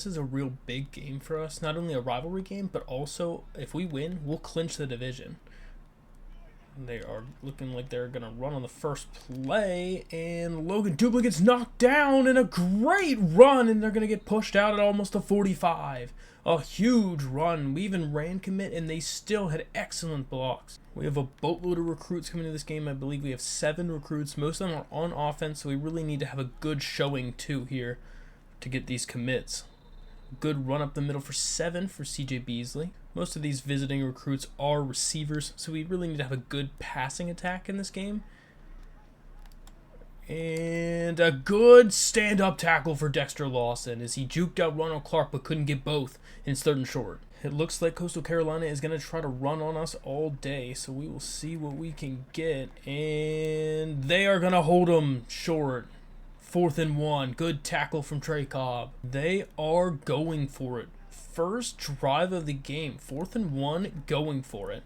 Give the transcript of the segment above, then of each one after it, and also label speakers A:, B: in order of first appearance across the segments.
A: this is a real big game for us. Not only a rivalry game, but also if we win, we'll clinch the division. They are looking like they're going to run on the first play, and Logan Dubla gets knocked down in a great run, and they're going to get pushed out at almost a 45. A huge run. We even ran commit, and they still had excellent blocks. We have a boatload of recruits coming to this game. I believe we have 7 recruits. Most of them are on offense, so we really need to have a good showing, too, here to get these commits. Good run up the middle for 7 for CJ Beasley. Most of these visiting recruits are receivers, so we really need to have a good passing attack in this game. And a good stand-up tackle for Dexter Lawson as he juked out Ronald Clark but couldn't get both, and it's 3rd and short. It looks like Coastal Carolina is going to try to run on us all day, so we will see what we can get. And they are going to hold them short. 4th and 1. Good tackle from Trey Cobb. They are going for it. First drive of the game. 4th and 1, going for it.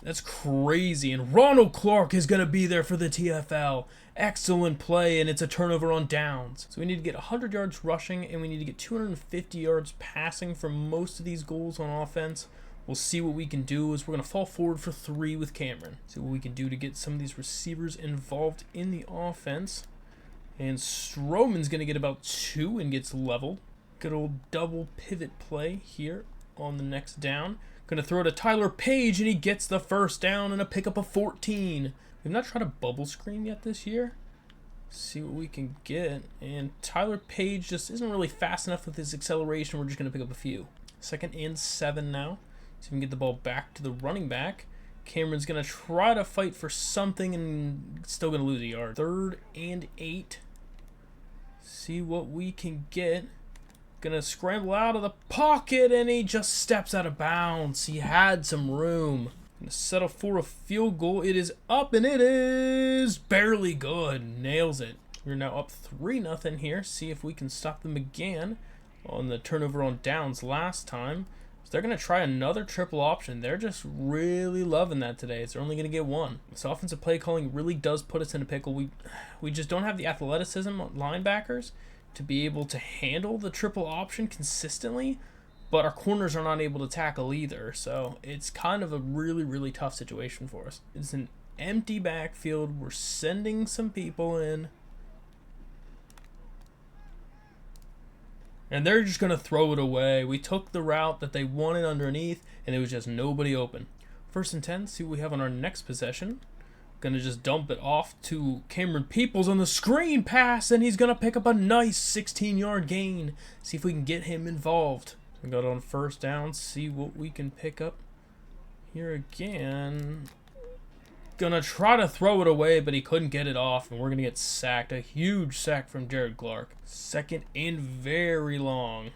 A: That's crazy. And Ronald Clark is going to be there for the TFL. Excellent play, and it's a turnover on downs. So we need to get 100 yards rushing, and we need to get 250 yards passing for most of these goals on offense. We'll see what we can do as we're going to fall forward for 3 with Cameron. See what we can do to get some of these receivers involved in the offense. And Stroman's going to get about 2 and gets leveled. Good old double pivot play here on the next down. Going to throw it to Tyler Page, and he gets the first down and a pickup of 14. We've not tried a bubble screen yet this year. See what we can get. And Tyler Page just isn't really fast enough with his acceleration. We're just going to pick up a few. 2nd and 7 now. See if we can get the ball back to the running back. Cameron's going to try to fight for something and still going to lose a yard. 3rd and 8. See what we can get. Gonna scramble out of the pocket, and he just steps out of bounds. He had some room. Gonna settle for a field goal. It is up, and it is barely good. Nails it. We're now up 3-0 here. See if we can stop them again on the turnover on downs last time. So they're gonna try another triple option. They're just really loving that today. They're only gonna get 1. This offensive play calling really does put us in a pickle. We just don't have the athleticism on linebackers to be able to handle the triple option consistently, but our corners are not able to tackle either, so it's kind of a really, really tough situation for us. It's an empty backfield. We're sending some people in, and they're just going to throw it away. We took the route that they wanted underneath, and there was just nobody open. 1st and 10, see what we have on our next possession. Gonna just dump it off to Cameron Peoples on the screen pass, and he's gonna pick up a nice 16-yard gain. See if we can get him involved. We got on 1st down, see what we can pick up here again. Gonna try to throw it away, but he couldn't get it off, and we're gonna get sacked. A huge sack from Jared Clark. 2nd and very long.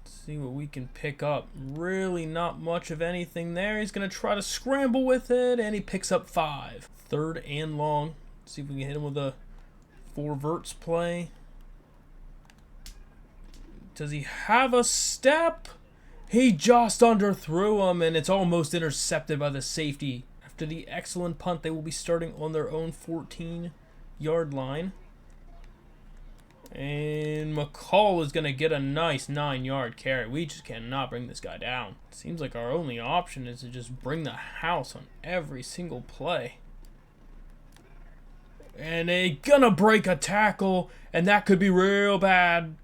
A: See what we can pick up. Really not much of anything there. He's going to try to scramble with it, and he picks up 5. 3rd and long. See if we can hit him with a 4 verts play. Does he have a step? He just underthrew him, and it's almost intercepted by the safety. After the excellent punt, they will be starting on their own 14-yard line. And McCall is going to get a nice 9-yard carry. We just cannot bring this guy down. Seems like our only option is to just bring the house on every single play. And they gonna break a tackle, and that could be real bad.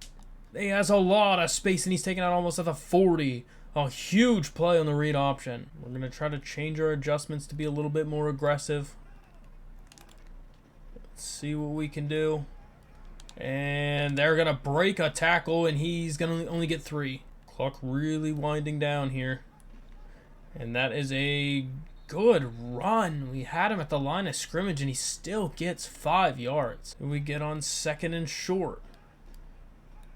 A: He has a lot of space, and he's taken out almost at the 40. A huge play on the read option. We're going to try to change our adjustments to be a little bit more aggressive. Let's see what we can do. And they're going to break a tackle, and he's going to only get 3. Clock really winding down here. And that is a good run. We had him at the line of scrimmage, and he still gets 5 yards. And we get on 2nd and short.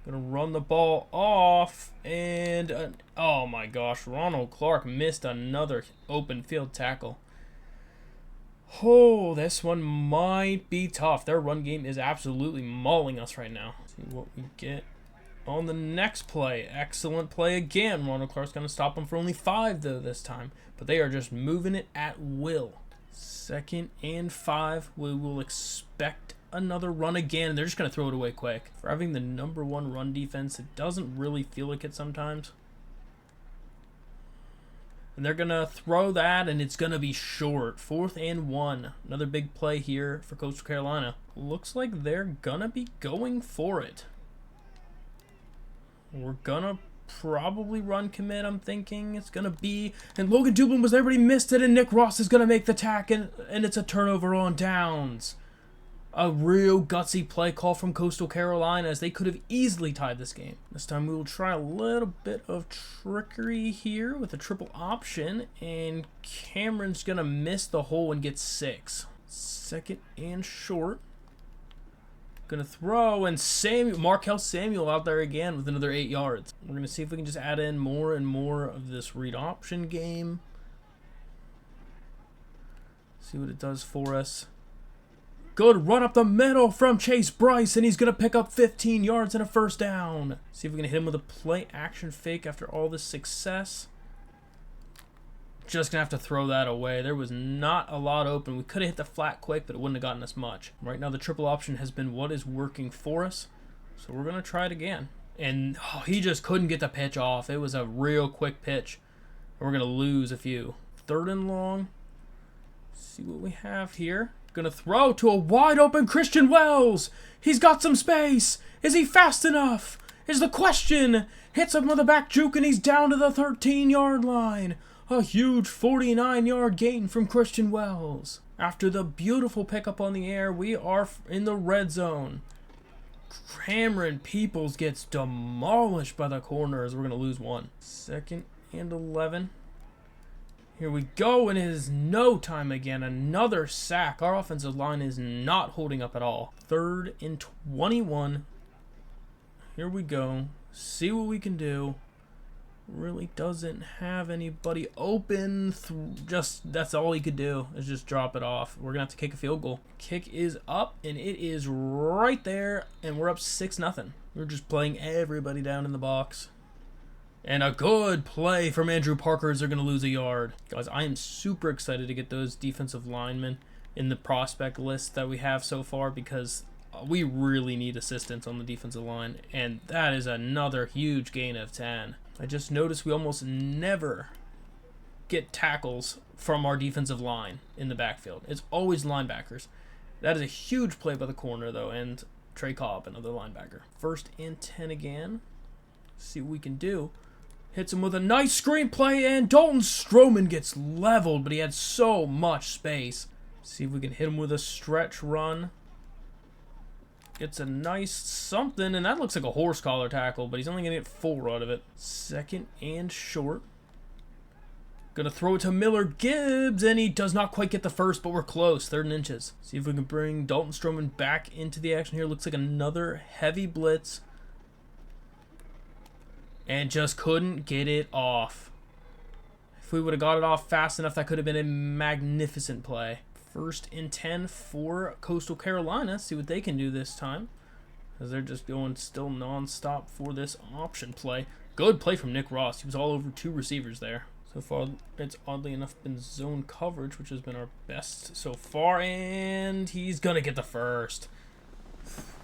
A: Going to run the ball off, and oh my gosh, Ronald Clark missed another open field tackle. Oh, this one might be tough. Their run game is absolutely mauling us right now. Let's see what we get on the next play. Excellent play again. Ronald Clark's going to stop them for only 5, though, this time. But they are just moving it at will. 2nd and 5. We will expect another run again, and they're just going to throw it away quick. For having the #1 run defense, it doesn't really feel like it sometimes. And they're going to throw that, and it's going to be short. 4th and 1. Another big play here for Coastal Carolina. Looks like they're going to be going for it. We're going to probably run commit, I'm thinking. It's going to be... And Logan Dublin was there, but he missed it, and Nick Ross is going to make the tack, and it's a turnover on downs. A real gutsy play call from Coastal Carolina, as they could have easily tied this game. This time we will try a little bit of trickery here with a triple option, and Cameron's going to miss the hole and get 6. 2nd and short. Going to throw, and Markel Samuel out there again with another 8 yards. We're going to see if we can just add in more and more of this read option game. See what it does for us. Good run up the middle from Chase Bryce, and he's going to pick up 15 yards and a first down. See if we can hit him with a play action fake after all this success. Just going to have to throw that away. There was not a lot open. We could have hit the flat quick, but it wouldn't have gotten us much. Right now, the triple option has been what is working for us. So we're going to try it again. And he just couldn't get the pitch off. It was a real quick pitch. We're going to lose a few. 3rd and long. See what we have here. Going to throw to a wide open Christian Wells. He's got some space. Is he fast enough? Is the question. Hits him with a back juke, and he's down to the 13-yard line. A huge 49-yard gain from Christian Wells. After the beautiful pickup on the air, we are in the red zone. Cameron Peoples gets demolished by the corners. We're going to lose 1. 2nd and 11. Here we go, and it is no time again. Another sack. Our offensive line is not holding up at all. 3rd and 21. Here we go. See what we can do. Really doesn't have anybody open. That's all he could do, is just drop it off. We're going to have to kick a field goal. Kick is up, and it is right there, and we're up 6-0. We're just playing everybody down in the box. And a good play from Andrew Parker as they're going to lose a yard. Guys, I am super excited to get those defensive linemen in the prospect list that we have so far, because we really need assistance on the defensive line. And that is another huge gain of 10. I just noticed we almost never get tackles from our defensive line in the backfield. It's always linebackers. That is a huge play by the corner, though, and Trey Cobb, another linebacker. 1st and 10 again. See what we can do. Hits him with a nice screen play, and Dalton Stroman gets leveled, but he had so much space. See if we can hit him with a stretch run. Gets a nice something, and that looks like a horse collar tackle, but he's only going to get 4 out of it. 2nd and short. Going to throw it to Miller Gibbs, and he does not quite get the first, but we're close. 3rd and inches. See if we can bring Dalton Stroman back into the action here. Looks like another heavy blitz. And just couldn't get it off. If we would have got it off fast enough, that could have been a magnificent play. 1st and 10 for Coastal Carolina. See what they can do this time, as they're just going still non-stop for this option play. Good play from Nick Ross. He was all over 2 receivers there. So far, it's oddly enough been zone coverage, which has been our best so far. And he's going to get the first.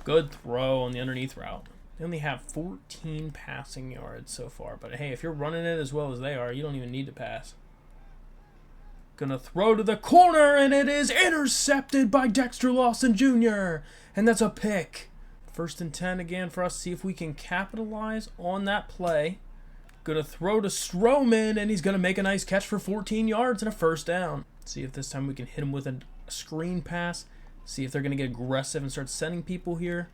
A: Good throw on the underneath route. They only have 14 passing yards so far. But hey, if you're running it as well as they are, you don't even need to pass. Gonna throw to the corner, and it is intercepted by Dexter Lawson Jr. And that's a pick. 1st and 10 again for us. See if we can capitalize on that play. Gonna throw to Stroman, and he's gonna make a nice catch for 14 yards and a first down. See if this time we can hit him with a screen pass. See if they're gonna get aggressive and start sending people here.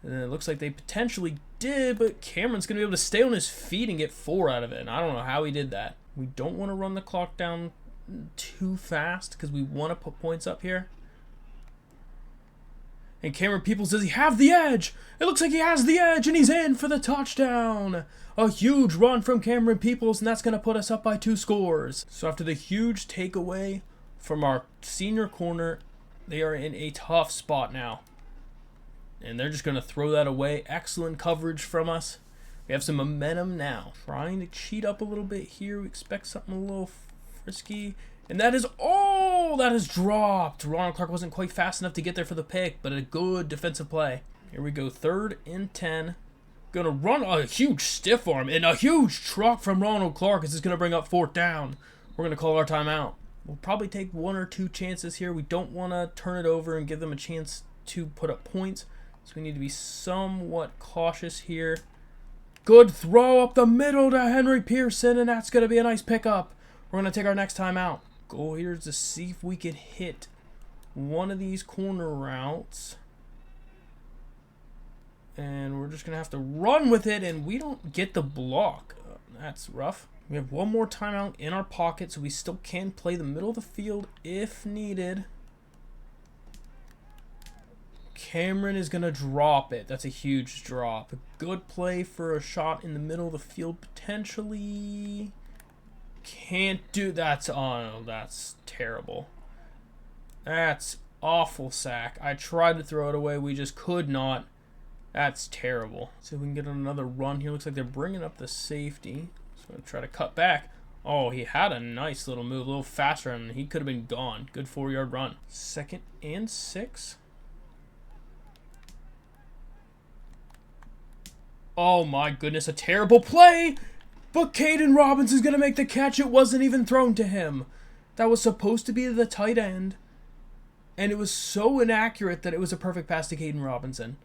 A: And it looks like they potentially did, but Cameron's going to be able to stay on his feet and get 4 out of it. And I don't know how he did that. We don't want to run the clock down too fast because we want to put points up here. And Cameron Peoples, does he have the edge? It looks like he has the edge, and he's in for the touchdown. A huge run from Cameron Peoples, and that's going to put us up by 2 scores. So after the huge takeaway from our senior corner, they are in a tough spot now. And they're just going to throw that away. Excellent coverage from us. We have some momentum now. Trying to cheat up a little bit here. We expect something a little frisky. And that is all that is dropped. Ronald Clark wasn't quite fast enough to get there for the pick, but a good defensive play. Here we go, 3rd and 10. Gonna run a huge stiff arm and a huge truck from Ronald Clark. This is gonna bring up 4th down. We're gonna call our timeout. We'll probably take 1 or 2 chances here. We don't want to turn it over and give them a chance to put up points. So we need to be somewhat cautious here. Good throw up the middle to Henry Pearson, and that's going to be a nice pickup. We're going to take our next time out. Goal here is to see if we can hit one of these corner routes. And we're just going to have to run with it, and we don't get the block. That's rough. We have one more timeout in our pocket, so we still can play the middle of the field if needed. Cameron is going to drop it. That's a huge drop. A good play for a shot in the middle of the field, potentially. Can't do that. Oh, no, that's terrible. That's awful sack. I tried to throw it away. We just could not. That's terrible. See if we can get another run here. Looks like they're bringing up the safety. So I'm going to try to cut back. Oh, he had a nice little move, a little faster, and he could have been gone. Good 4-yard run. 2nd and 6. Oh my goodness, a terrible play! But Caden Robinson's going to make the catch. It wasn't even thrown to him. That was supposed to be the tight end. And it was so inaccurate that it was a perfect pass to Caden Robinson.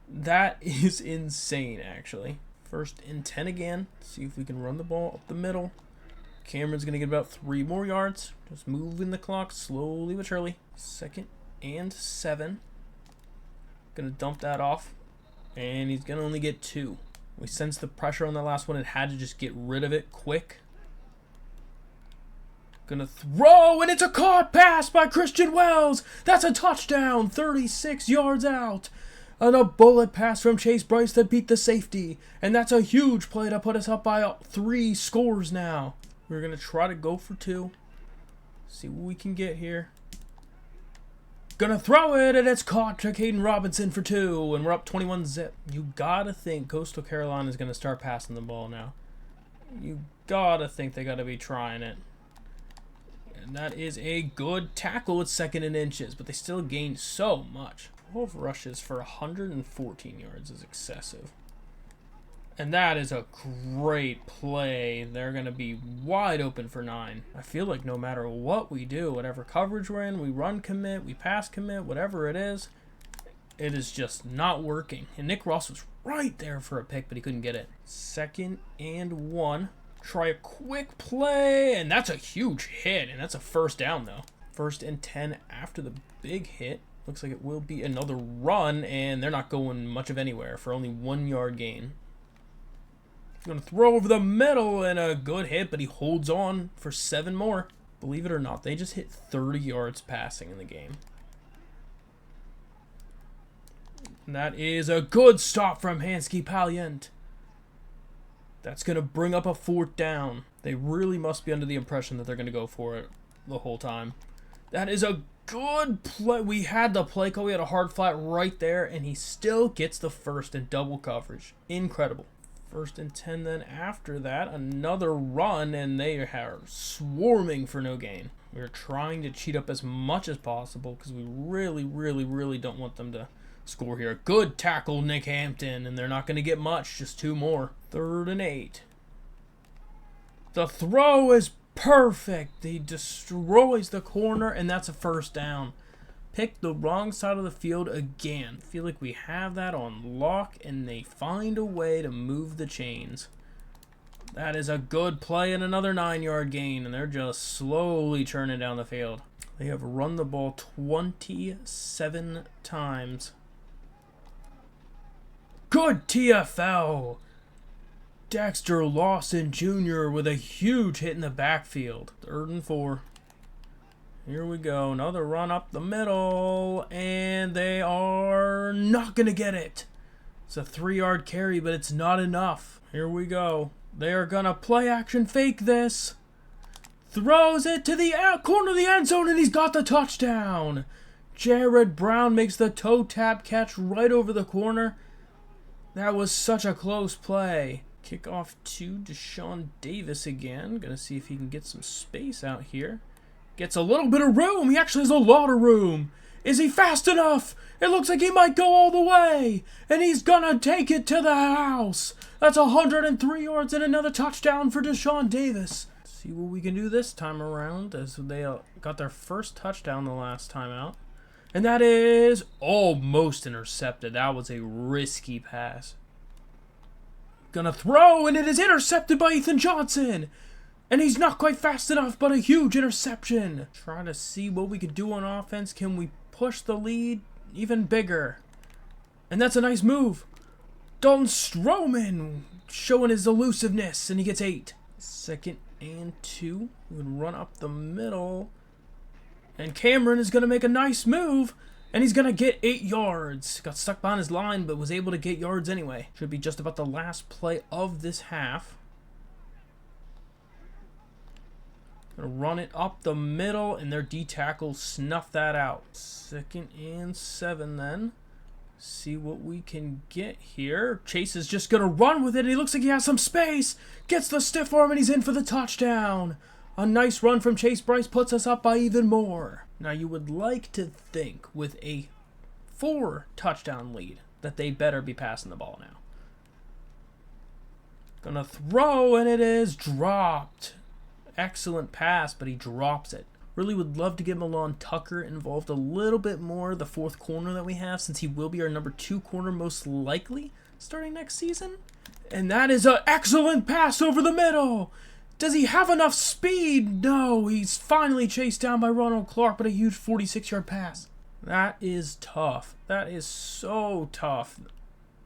A: That is insane, actually. 1st and 10 again. See if we can run the ball up the middle. Cameron's going to get about 3 more yards. Just moving the clock slowly but surely. 2nd and 7. Going to dump that off. And he's going to only get 2. We sensed the pressure on the last one and had to just get rid of it quick. Gonna throw, and it's a caught pass by Christian Wells. That's a touchdown, 36 yards out. And a bullet pass from Chase Bryce that beat the safety. And that's a huge play to put us up by 3 scores now. We're going to try to go for 2. See what we can get here. Gonna throw it, and it's caught to Caden Robinson for 2, and we're up 21-zip. You gotta think Coastal Carolina is gonna start passing the ball now. You gotta think they gotta be trying it. And that is a good tackle. It's 2nd and inches, but they still gained so much. 12 rushes for 114 yards is excessive. And that is a great play. They're going to be wide open for 9. I feel like no matter what we do, whatever coverage we're in, we run commit, we pass commit, whatever it is just not working. And Nick Ross was right there for a pick, but he couldn't get it. 2nd and 1. Try a quick play, and that's a huge hit, and that's a 1st down, though. 1st and 10 after the big hit. Looks like it will be another run, and they're not going much of anywhere for only 1-yard gain. Going to throw over the middle, and a good hit, but he holds on for 7 more. Believe it or not, they just hit 30 yards passing in the game. And that is a good stop from Hansky Palliant. That's going to bring up a 4th down. They really must be under the impression that they're going to go for it the whole time. That is a good play. We had the play call. We had a hard flat right there, and he still gets the 1st in double coverage. Incredible. 1st and 10 then after that. Another run, and they are swarming for no gain. We're trying to cheat up as much as possible because we really don't want them to score here. Good tackle, Nick Hampton, and they're not going to get much. Just 2 more. 3rd and 8. The throw is perfect. He destroys the corner, and that's a 1st down. Pick the wrong side of the field again. I feel like we have that on lock, and they find a way to move the chains. That is a good play and another 9-yard gain, and they're just slowly churning down the field. They have run the ball 27 times. Good TFL. Dexter Lawson Jr. with a huge hit in the backfield. 3rd and 4. Here we go. Another run up the middle, and they are not going to get it. It's a 3-yard carry, but it's not enough. Here we go. They are going to play action fake this. Throws it to the corner of the end zone, and he's got the touchdown. Jared Brown makes the toe tap catch right over the corner. That was such a close play. Kickoff to Deshaun Davis again. Going to see if he can get some space out here. Gets a little bit of room. He actually has a lot of room. Is he fast enough? It looks like he might go all the way. And he's gonna take it to the house. That's 103 yards and another touchdown for Deshaun Davis. See what we can do this time around, as they got their first touchdown the last time out. And that is almost intercepted. That was a risky pass. Gonna throw, and it is intercepted by Ethan Johnson. And he's not quite fast enough, but a huge interception. Trying to see what we can do on offense. Can we push the lead even bigger? And that's a nice move. Dalton Stroman showing his elusiveness, and he gets 8. 2nd and 2. We would run up the middle. And Cameron is going to make a nice move, and he's going to get 8 yards. Got stuck behind his line, but was able to get yards anyway. Should be just about the last play of this half. Gonna run it up the middle, and their D-tackle snuffed that out. 2nd and 7 then. See what we can get here. Chase is just gonna run with it, and he looks like he has some space. Gets the stiff arm, and he's in for the touchdown. A nice run from Chase Bryce puts us up by even more. Now you would like to think with a 4-touchdown lead that they better be passing the ball now. Gonna throw, and it is dropped. Excellent pass, but he drops it. Really would love to get Milan Tucker involved a little bit more, the 4th corner that we have, since he will be our number 2 corner most likely starting next season. And that is an excellent pass over the middle. Does he have enough speed? No, he's finally chased down by Ronald Clark, but a huge 46-yard pass. That is tough. That is so tough.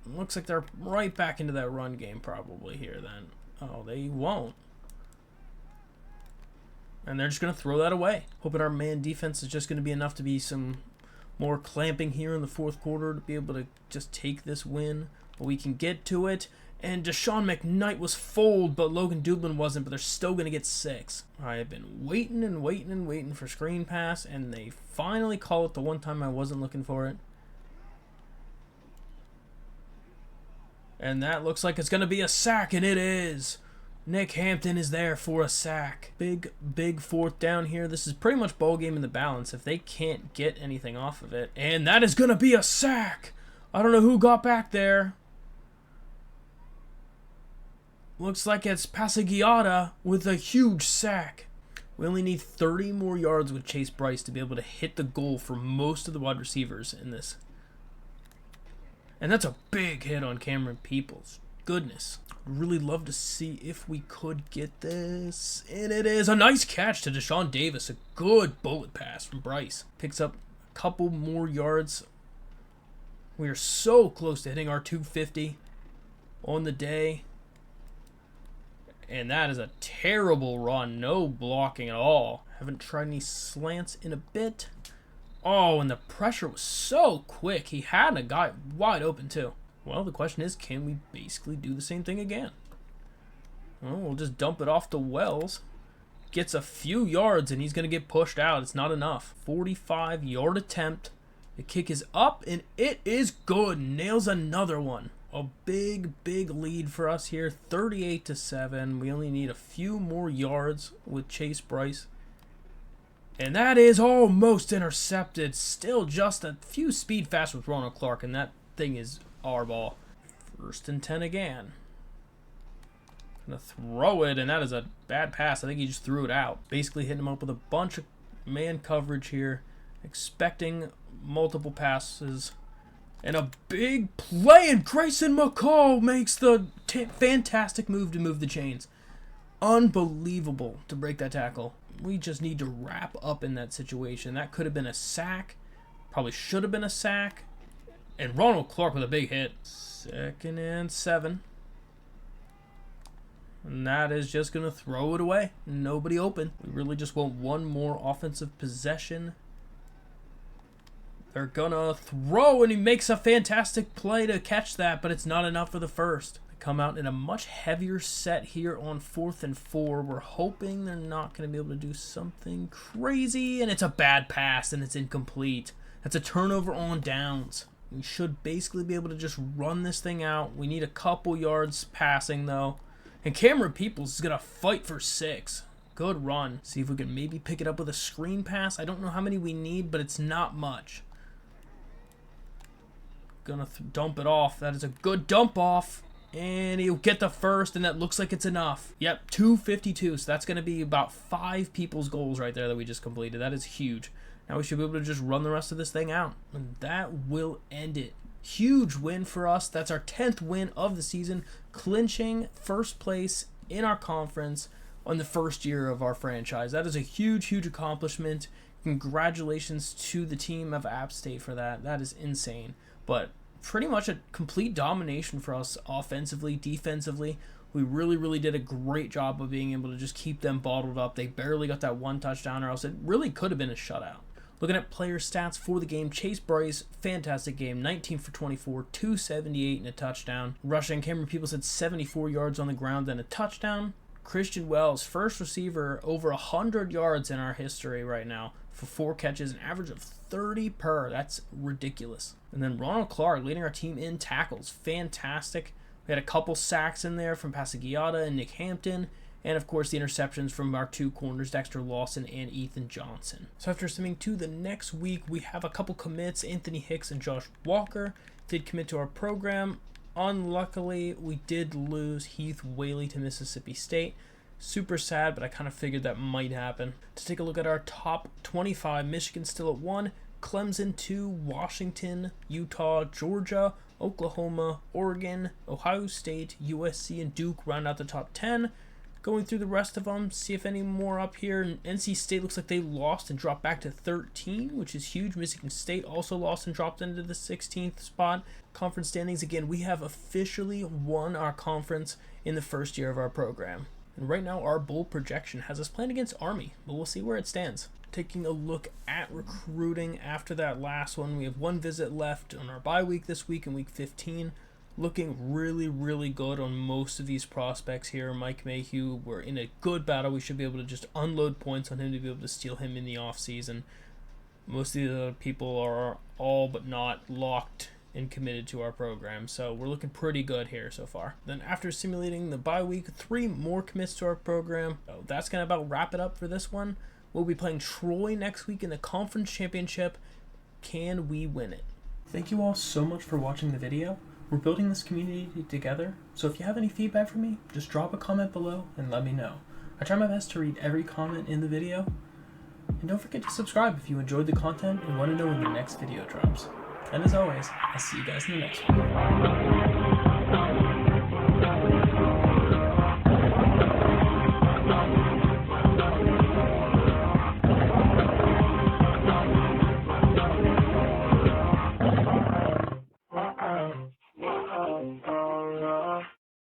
A: Looks like they're right back into that run game probably here then. Oh, they won't. And they're just going to throw that away. Hoping our man defense is just going to be enough to be some more clamping here in the 4th quarter to be able to just take this win. But we can get to it. And Deshaun McKnight was fouled, but Logan Dublin wasn't, but they're still going to get 6. I have been waiting and waiting and waiting for screen pass, and they finally call it the one time I wasn't looking for it. And that looks like it's going to be a sack, and it is. Nick Hampton is there for a sack. Big 4th down here. This is pretty much ball game in the balance if they can't get anything off of it. And that is going to be a sack. I don't know who got back there. Looks like it's Passagiata with a huge sack. We only need 30 more yards with Chase Bryce to be able to hit the goal for most of the wide receivers in this. And that's a big hit on Cameron Peoples. Goodness. Really love to see if we could get this. And it is a nice catch to Deshaun Davis. A good bullet pass from Bryce. Picks up a couple more yards. We are so close to hitting our 250 on the day. And that is a terrible run. No blocking at all. Haven't tried any slants in a bit. Oh, and the pressure was so quick. He had a guy wide open too. Well, the question is, can we basically do the same thing again? Well, we'll just dump it off to Wells. Gets a few yards, and he's going to get pushed out. It's not enough. 45-yard attempt. The kick is up, and it is good. Nails another one. A big lead for us here. 38-7. We only need a few more yards with Chase Bryce. And that is almost intercepted. Still just a few speed fast with Ronald Clark, and that thing is our ball. 1st and 10 again. Gonna throw it, and that is a bad pass. I think he just threw it out. Basically hitting him up with a bunch of man coverage here. Expecting multiple passes. And a big play, and Grayson McCall makes the fantastic move to move the chains. Unbelievable to break that tackle. We just need to wrap up in that situation. That could have been a sack. Probably should have been a sack. And Ronald Clark with a big hit. 2nd and 7. And that is just going to throw it away. Nobody open. We really just want one more offensive possession. They're going to throw, and he makes a fantastic play to catch that, but it's not enough for the first. They come out in a much heavier set here on 4th and 4. We're hoping they're not going to be able to do something crazy, and it's a bad pass, and it's incomplete. That's a turnover on downs. We should basically be able to just run this thing out. We need a couple yards passing, though. And Cameron Peoples is going to fight for 6. Good run. See if we can maybe pick it up with a screen pass. I don't know how many we need, but it's not much. Gonna dump it off. That is a good dump off. And he'll get the first, and that looks like it's enough. Yep, 252. So that's going to be about 5 people's goals right there that we just completed. That is huge. Now we should be able to just run the rest of this thing out. And that will end it. Huge win for us. That's our 10th win of the season, clinching first place in our conference on the first year of our franchise. That is a huge, huge accomplishment. Congratulations to the team of App State for that. That is insane. But pretty much a complete domination for us offensively, defensively. We really, really did a great job of being able to just keep them bottled up. They barely got that 1 touchdown, or else it really could have been a shutout. Looking at player stats for the game, Chase Bryce, fantastic game, 19 for 24, 278 and a touchdown. Rushing, Cameron Peoples had 74 yards on the ground and a touchdown. Christian Wells, first receiver, over 100 yards in our history right now for 4 catches, an average of 30 per. That's ridiculous. And then Ronald Clark leading our team in tackles. Fantastic. We had a couple sacks in there from Passagiata and Nick Hampton. And, of course, the interceptions from our 2 corners, Dexter Lawson and Ethan Johnson. So after simming to the next week, we have a couple commits. Anthony Hicks and Josh Walker did commit to our program. Unluckily, we did lose Heath Whaley to Mississippi State. Super sad, but I kind of figured that might happen. To take a look at our top 25, Michigan still at 1, Clemson 2, Washington, Utah, Georgia, Oklahoma, Oregon, Ohio State, USC, and Duke round out the top 10. Going through the rest of them, see if any more up here. NC State looks like they lost and dropped back to 13, which is huge. Michigan State also lost and dropped into the 16th spot. Conference standings, again, we have officially won our conference in the first year of our program. And right now, our bowl projection has us playing against Army, but we'll see where it stands. Taking a look at recruiting after that last one, we have 1 visit left on our bye week this week in week 15. Looking really, really good on most of these prospects here. Mike Mayhew, we're in a good battle. We should be able to just unload points on him to be able to steal him in the offseason. Most of the other people are all but not locked and committed to our program, so we're looking pretty good here so far. Then after simulating the bye week, 3 more commits to our program. So that's going to about wrap it up for this one. We'll be playing Troy next week in the conference championship. Can we win it? Thank you all so much for watching the video. We're building this community together, so if you have any feedback for me, just drop a comment below and let me know. I try my best to read every comment in the video. And don't forget to subscribe if you enjoyed the content and want to know when the next video drops. And as always, I'll see you guys in the next one.